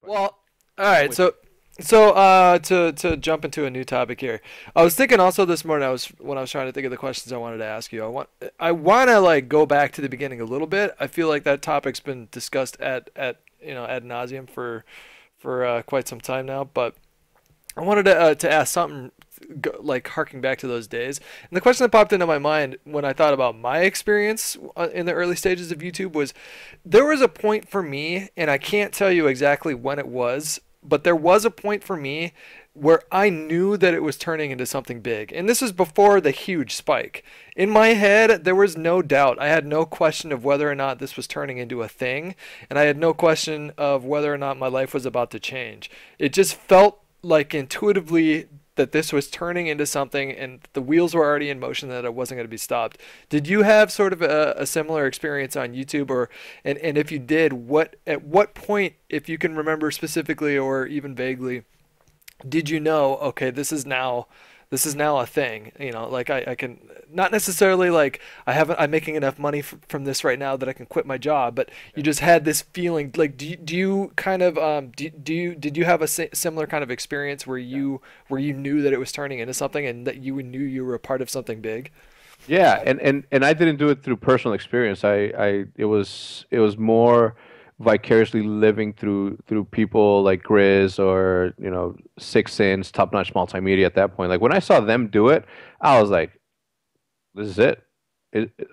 Well, all right. Which, To jump into a new topic here, I was thinking also this morning. When I was trying to think of the questions I wanted to ask you. I want to like go back to the beginning a little bit. I feel like that topic's been discussed at ad nauseum for quite some time now. But I wanted to ask something like harking back to those days. And the question that popped into my mind when I thought about my experience in the early stages of YouTube was there was a point for me, and I can't tell you exactly when it was, but there was a point for me where I knew that it was turning into something big. And this was before the huge spike. In my head, there was no doubt. I had no question of whether or not this was turning into a thing, and I had no question of whether or not my life was about to change. It just felt like intuitively that this was turning into something and the wheels were already in motion, that it wasn't going to be stopped. Did you have sort of a similar experience on YouTube, or and if you did, what at what point, if you can remember specifically or even vaguely, did you know, okay, this is now a thing? Like I can not necessarily like I'm making enough money from this right now that I can quit my job, but you just had this feeling like do you kind of did you have a similar kind of experience where you knew that it was turning into something and that you knew you were a part of something big? yeah, and I didn't do it through personal experience. It was more vicariously living through people like Grizz or Six Sins, Top Notch Multimedia at that point. Like when I saw them do it, I was like, this is it.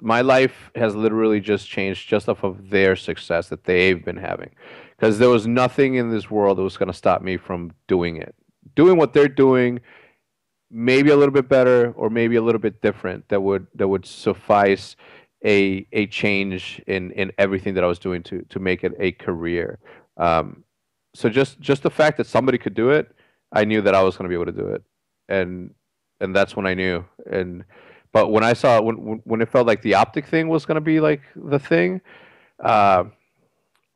My life has literally just changed just off of their success that they've been having, because there was nothing in this world that was going to stop me from doing it, doing what they're doing, maybe a little bit better or maybe a little bit different, that would suffice a change in everything that I was doing to make it a career. So just the fact that somebody could do it, I knew that I was going to be able to do it, and and that's when I knew. And but when I saw when it felt like the optic thing was going to be like the thing, uh,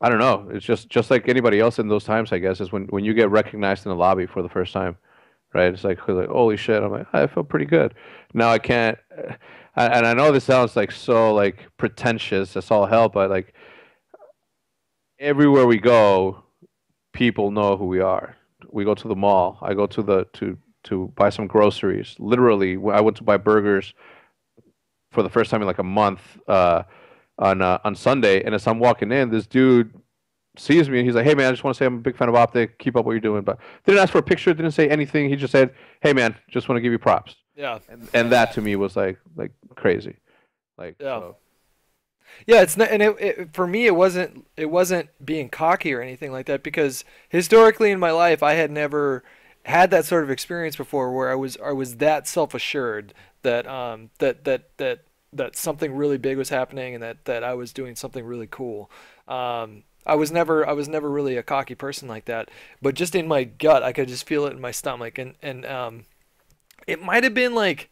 I don't know. It's just like anybody else in those times, I guess, is when you get recognized in the lobby for the first time, right? It's like holy shit. I'm like, I feel pretty good. Now I can't, and I know this sounds like so like pretentious as all hell, but like everywhere we go, people know who we are. We go to the mall. I go to buy some groceries. Literally, I went to buy burgers for the first time in like a month on Sunday, and as I'm walking in, this dude sees me and he's like, "Hey man, I just want to say I'm a big fan of Optic. Keep up what you're doing." But didn't ask for a picture, didn't say anything. He just said, "Hey man, just want to give you props." Yeah. And that to me was like crazy. Like Yeah. so. Yeah, it's not, and for me it wasn't being cocky or anything like that, because historically in my life I had never had that sort of experience before where I was that self-assured that that something really big was happening and that I was doing something really cool. I was never really a cocky person like that, but just in my gut I could just feel it in my stomach, and it might have been like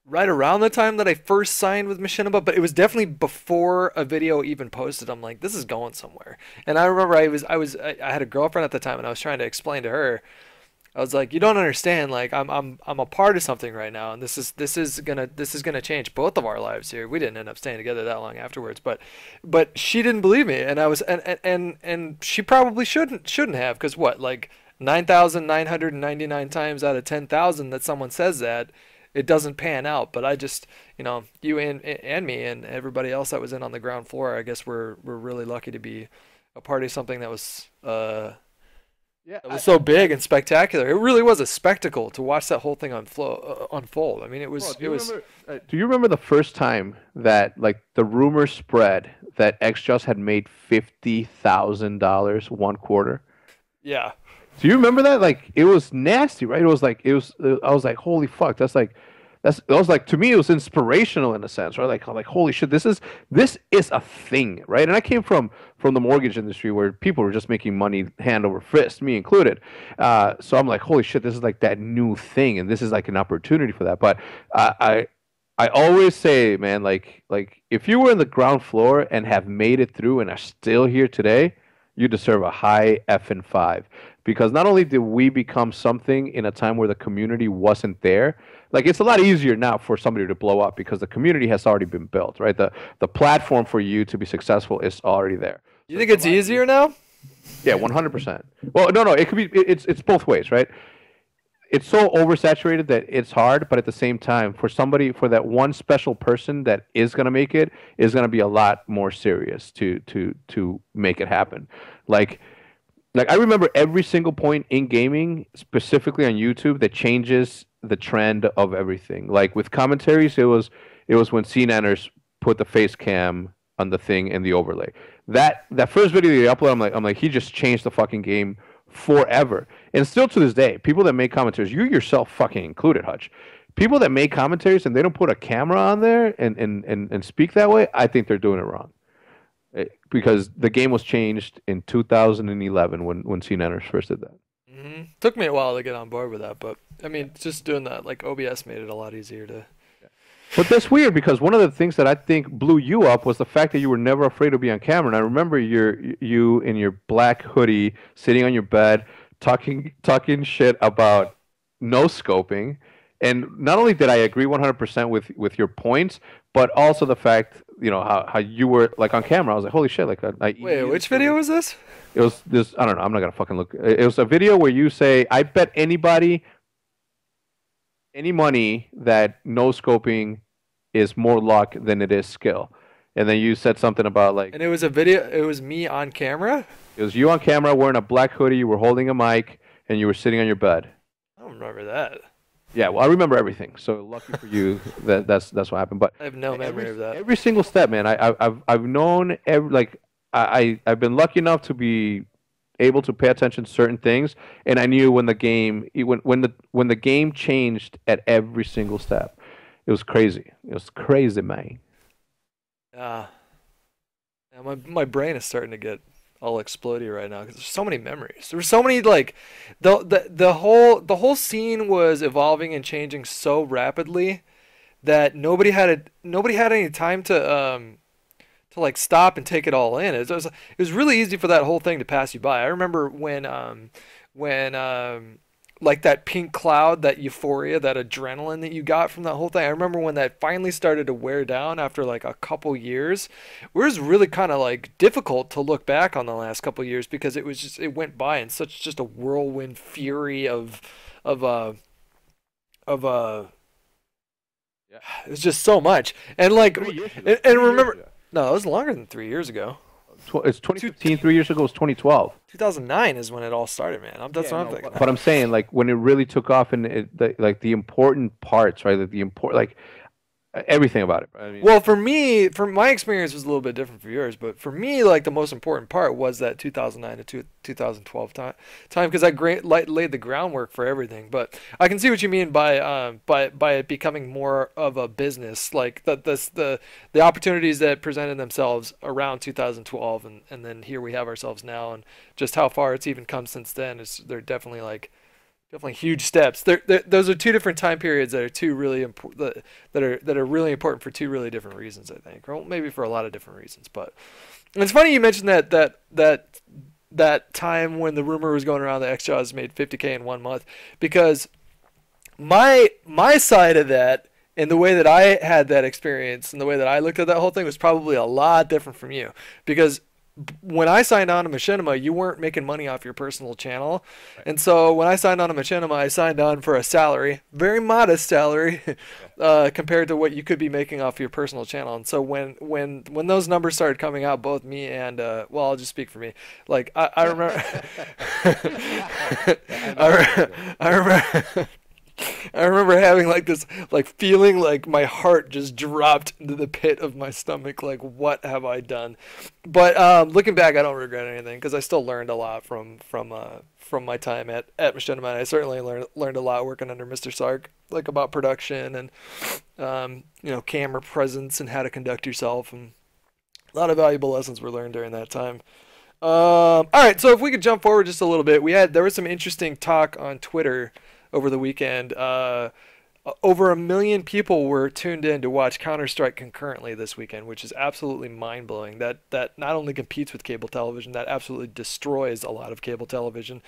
right around the time that I first signed with Machinima, but it was definitely before a video even posted. I'm like, this is going somewhere. And I remember I had a girlfriend at the time, and I was trying to explain to her. I was like, you don't understand. Like, I'm a part of something right now, and this is gonna change both of our lives here. We didn't end up staying together that long afterwards, but she didn't believe me, and I was and she probably shouldn't have, because what, like 9,999 times out of 10,000 that someone says that, it doesn't pan out. But I just, you and me and everybody else that was in on the ground floor, I guess we're really lucky to be a part of something Yeah, that was so big and spectacular. It really was a spectacle to watch that whole thing unfold. I mean, it bro, was it was do you remember the first time that like the rumor spread that XJoss had made $50,000 one quarter? yeah. Do you remember that? Like it was nasty, right? It was like it was. I was like, holy fuck, that's like, that was like to me, it was inspirational in a sense, right? Like, I'm like holy shit, this is a thing, right? And I came from the mortgage industry where people were just making money hand over fist, me included. So I'm like, holy shit, this is like that new thing, and this is like an opportunity for that. But I always say, man, like if you were in the ground floor and have made it through and are still here today, you deserve a high effing five. Because not only did we become something in a time where the community wasn't there, like it's a lot easier now for somebody to blow up because the community has already been built, right? The platform for you to be successful is already there. You So think it's a it's lot easier. easier now? Yeah, 100%. Well, no, no, it could be. It's both ways, right? It's so oversaturated that it's hard, but at the same time, for somebody, for that one special person that is gonna make it, is gonna be a lot more serious to make it happen. Like I remember every single point in gaming, specifically on YouTube, that changes the trend of everything. Like with commentaries, it was when CNNers put the face cam on the thing and the overlay. That first video they upload, I'm like he just changed the fucking game forever. And still to this day, people that make commentaries, you yourself fucking included, Hutch. People that make commentaries and they don't put a camera on there and speak that way, I think they're doing it wrong. Because the game was changed in 2011 when CNNers first did that. Took me a while to get on board with that, but I mean, just doing that, like OBS made it a lot easier to. But that's weird because one of the things that I think blew you up was the fact that you were never afraid to be on camera. And I remember you in your black hoodie sitting on your bed talking shit about no scoping. And not only did I agree 100% with your points, but also the fact, how you were like on camera. I was like, holy shit, like I Wait, which video was this? It was this, I don't know, I'm not gonna fucking look. It was a video where you say, I bet anybody any money that no scoping is more luck than it is skill. And then you said something about like And it was a video. It was me on camera. it was you on camera wearing a black hoodie, you were holding a mic, and you were sitting on your bed. I don't remember that. Yeah, well, I remember everything. So lucky for you that's what happened. But I have no memory of that. every single step, man. I've known I've been lucky enough to be able to pay attention to certain things, and I knew when the game changed at every single step. It was crazy. It was crazy, man. Yeah. Yeah, my brain is starting to get all explodey right now because there's so many memories. There were so many like the whole scene was evolving and changing so rapidly that nobody had any time to like stop and take it all in. It was really easy for that whole thing to pass you by. I remember when like that pink cloud, that euphoria, that adrenaline that you got from that whole thing. I remember when that finally started to wear down after like a couple years. It was really kind of like difficult to look back on the last couple years because it went by in such just a whirlwind fury of Yeah. it was just so much. And like 3 years ago. and 3 years remember, ago. no, it was longer than 3 years ago. It's 2015. 3 years ago was 2012. 2009 is when it all started, man. That's Yeah, what I'm no, thinking. but I'm saying like when it really took off and like the important parts, right? Like everything about it. I mean, Well, for me, my experience was a little bit different from yours, but for me, like the most important part was that 2009 to 2012 time because laid the groundwork for everything. But I can see what you mean by it becoming more of a business, like the opportunities that presented themselves around 2012, and then here we have ourselves now, and just how far it's even come since then is they're definitely huge steps. Those are two different time periods that are two really important that are really important for two really different reasons. I think, or maybe for a lot of different reasons. But it's funny you mentioned that time when the rumor was going around that XJAWS made 50K in 1 month, because my side of that and the way that I had that experience and the way that I looked at that whole thing was probably a lot different from you, because when I signed on to Machinima, you weren't making money off your personal channel. right. And so when I signed on to Machinima, I signed on for a salary, very modest salary, compared to what you could be making off your personal channel. And so when those numbers started coming out, both me and well, I'll just speak for me. Like I remember, I remember. I remember having like this, like feeling like my heart just dropped into the pit of my stomach. Like, what have I done? But looking back, I don't regret anything because I still learned a lot from my time at Machinima. And I certainly learned a lot working under Mr. Sark, like about production and camera presence and how to conduct yourself, and a lot of valuable lessons were learned during that time. All right, so if we could jump forward just a little bit, there was some interesting talk on Twitter over the weekend. Over 1 million people were tuned in to watch Counter-Strike concurrently this weekend, which is absolutely mind-blowing. That not only competes with cable television, that absolutely destroys a lot of cable television.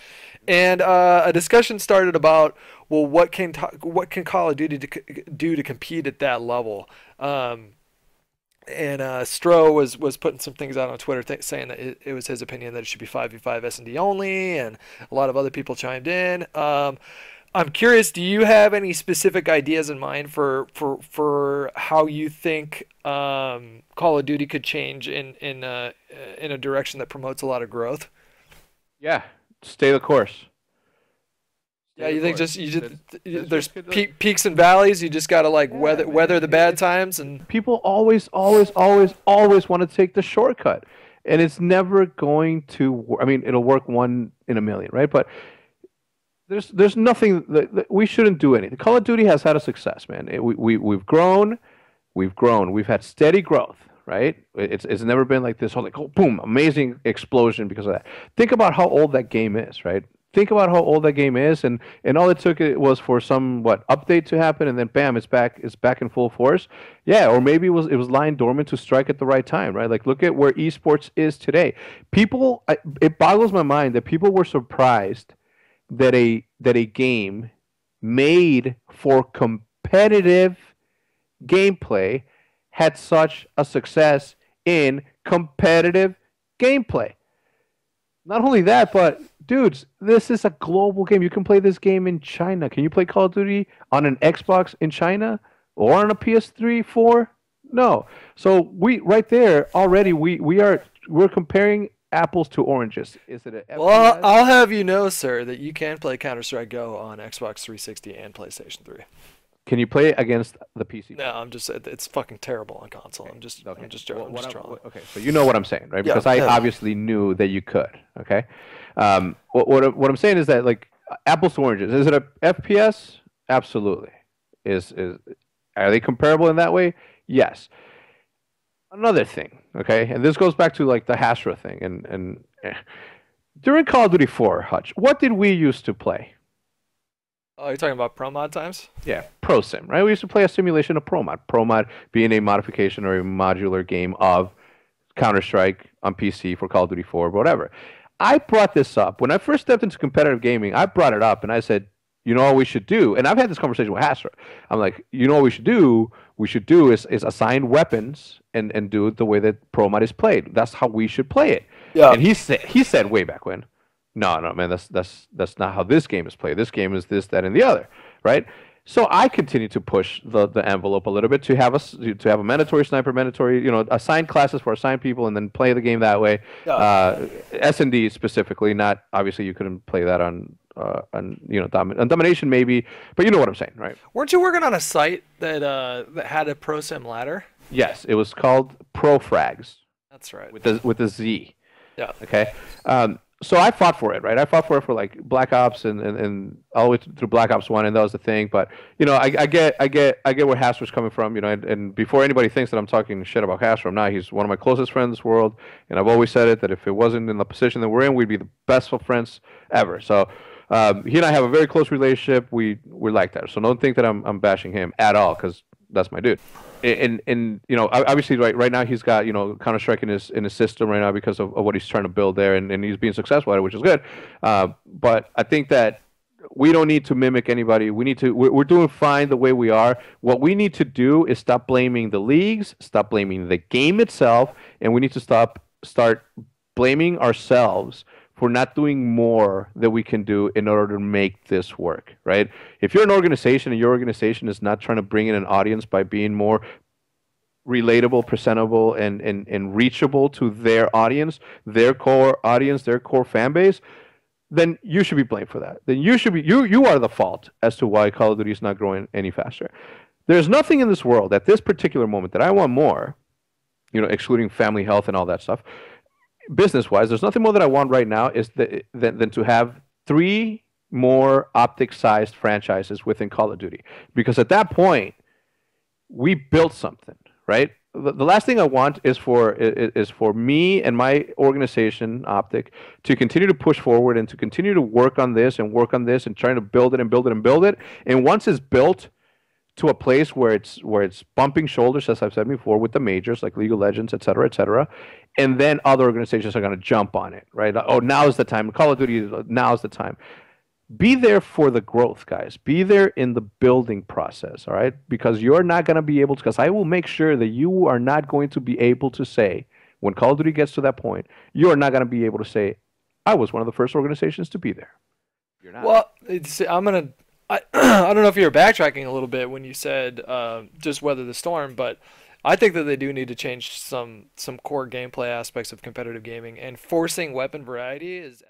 And a discussion started about, well, what can Call of Duty do to compete at that level? and Stroh was putting some things out on Twitter saying that it was his opinion that it should be 5v5 S&D only, and a lot of other people chimed in. I'm curious, do you have any specific ideas in mind for how you think Call of Duty could change in a direction that promotes a lot of growth? Yeah, stay the course. Yeah, Stay the you think course. just Let's there's just get the peaks and valleys. You just gotta like yeah, weather man. the bad times and People always want to take the shortcut, and it's never going to. I mean, it'll work one in a million, right? But there's nothing that we shouldn't do anything. Call of Duty has had a success, man. We've grown, we've had steady growth, right? It's never been like this whole like, oh, boom, amazing explosion because of that. Think about how old that game is, right? Think about how old that game is, and all it took it was for some what update to happen, and then bam, it's back in full force. Yeah, or maybe it was lying dormant to strike at the right time, right? Like look at where esports is today. It boggles my mind that people were surprised that a game made for competitive gameplay had such a success in competitive gameplay. Not only that, but dudes, this is a global game. You can play this game in China. Can you play Call of Duty on an Xbox in China or on a PS3, 4? No. So we right there already we're comparing apples to oranges. Is it an well, FPS? I'll have you know, sir, that you can play Counter Strike Go on Xbox 360 and PlayStation 3. Can you play it against the PC No, version? I'm just it's fucking terrible on console. Okay. I'm Okay. just joking. I'm just trolling. Okay. So you know what I'm saying, right? Yeah, Because I yeah. obviously knew that you could. Okay. What I'm saying is that like apples to oranges. Is it a FPS? Absolutely. Is Are they comparable in that way? Yes. Another thing. Okay, and this goes back to like the Hasra thing and during Call of Duty 4, Hutch, what did we used to play? Oh, you're talking about pro mod times? Yeah, Pro Sim, right? We used to play a simulation of Pro Mod. Pro Mod being a modification or a modular game of Counter Strike on PC for Call of Duty 4, whatever. I brought this up when I first stepped into competitive gaming. I brought it up and I said, you know what we should do? And I've had this conversation with Hasra. I'm like, you know what we should do? We should do is assign weapons and do it the way that Pro Mod is played. That's how we should play it. Yeah. And he said way back when, no, no, man, that's not how this game is played. This game is this, that, and the other, right? So I continue to push the envelope a little bit to have a mandatory sniper, mandatory, assigned classes for assigned people, and then play the game that way. Yeah. S&D specifically, not obviously you couldn't play that on domination maybe, but you know what I'm saying, right? Weren't you working on a site that had a pro sim ladder? Yes, it was called ProFrags That's right. with a Z. Yeah. Okay. So I fought for it, right? I fought for it for like Black Ops and all the way through Black Ops 1, and that was the thing. But I get where Hasler's coming from, and before anybody thinks that I'm talking shit about Hasler, I'm not. He's one of my closest friends in this world, and I've always said it that if it wasn't in the position that we're in, we'd be the best of friends ever. So he and I have a very close relationship. We're like that. So don't think that I'm bashing him at all, because that's my dude. And obviously right now he's got Counter Strike in his system right now because of what he's trying to build there, and he's being successful at it, which is good. But I think that we don't need to mimic anybody. We're doing fine the way we are. What we need to do is stop blaming the leagues, stop blaming the game itself, and we need to start blaming ourselves for not doing more that we can do in order to make this work, right? If you're an organization and your organization is not trying to bring in an audience by being more relatable, presentable, and reachable to their audience, their core audience, their core fan base, then you should be blamed for that. Then you are the fault as to why Call of Duty is not growing any faster. There's nothing in this world at this particular moment that I want more, excluding family health and all that stuff, business wise, there's nothing more that I want right now than to have 3 more optic sized franchises within Call of Duty. Because at that point, we built something, right? The last thing I want is for me and my organization, Optic, to continue to push forward and to continue to work on this and trying to build it and build it and build it. And once it's built to a place where it's bumping shoulders, as I've said before, with the majors like League of Legends, et cetera, and then other organizations are going to jump on it, right? Oh, now is the time. Call of Duty, now is the time. be there for the growth, guys. Be there in the building process, all right? Because you're not going to be able to, because I will make sure that you are not going to be able to say, when Call of Duty gets to that point, you are not going to be able to say, I was one of the first organizations to be there. You're not. Well, I'm gonna. I don't know if you were backtracking a little bit when you said just weather the storm, but I think that they do need to change some core gameplay aspects of competitive gaming, and forcing weapon variety is